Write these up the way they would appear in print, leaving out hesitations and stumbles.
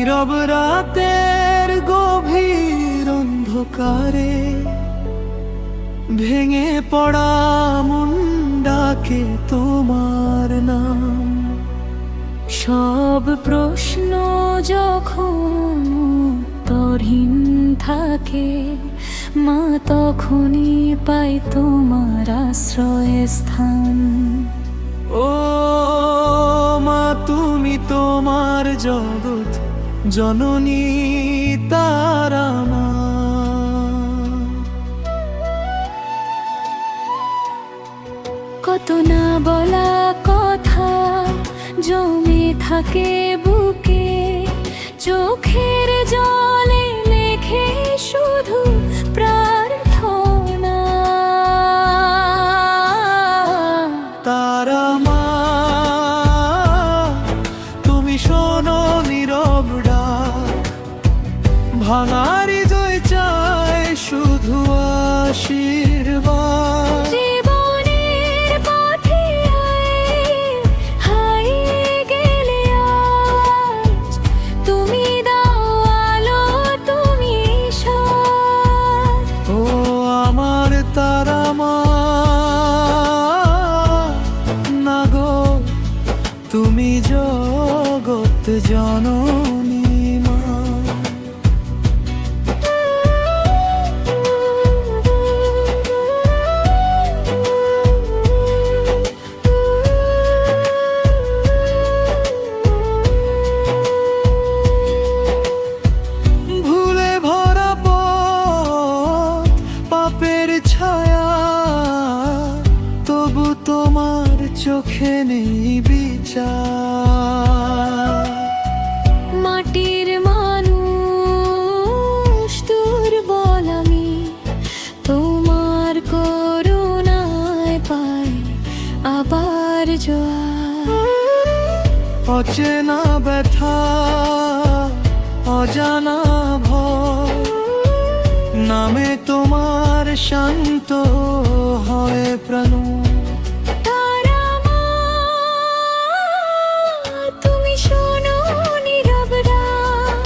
নীরব রাতের গভীর অন্ধকারে ভেঙে পড়া মন ডাকে তোমার নাম। সব প্রশ্ন যখন উত্তরহীন থাকে, মা তখনই পাই তোমার আশ্রয়স্থান। ও মা, তুমি তোমার জগৎ জননী তারা মা। কত না বলা কথা জমে থাকে বুকে, চোখের জলে লেখে শুধু প্রার্থনা। তারা মা, তুমি শোনো নীরব ডাক, ভাঙা হৃদয় চায় শুধু আশীর্বাদ। জীবনের পথে হারিয়ে গেলে আজ তুমি দাও আলো, তুমি সাথ। ও আমার তারা মা, না গো তুমি জগৎ জননী মা। ভুলে ভরা পথ, পাপের ছায়া, তবু তোমার চোখে নেই বিচার। মাটির মানুষ দুর্বল আমি, তোমার করুণায় পাই আবার জোয়ার। অচেনা ব্যথা, অজানা ভয়, নামে তোমার শান্ত হয় প্রাণ। তারা মা, তুমি শোনো নীরব ডাক,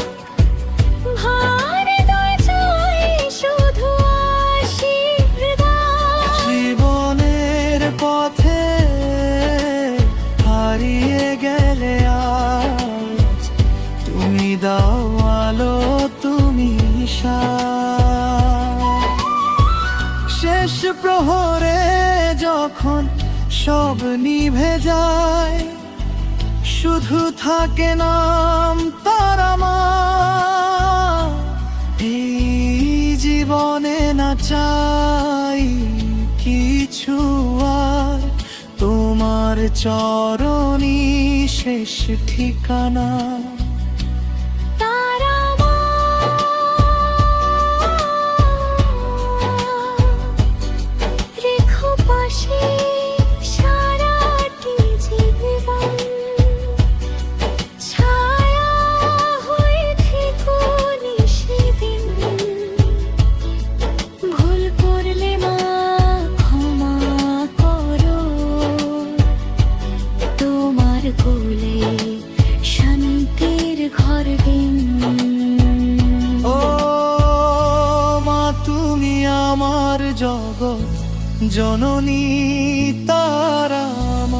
ভার হৃদয় চাই শুধু আশীর্বাদ। জীবনের পথে হারিয়ে গেলে আজ তুমি দাও আলো, তুমি সাথ। শেষ প্রহরে যখন সব নিভে যায়, শুধু থাকে নাম তারা মা। এই জীবনে না চাই কিছু আর, তোমার চরণই শেষ ঠিকানা। তারা মা, রেখো পাশে সারাটি জীবন, ছায়া হয়ে থেকো নিশিদিন। ভুল করলে মা ক্ষমা করো, তোমার কোলে শান্তির ঘর দিন। ও মা, তুমি আমার জগৎ জননী তারা মা।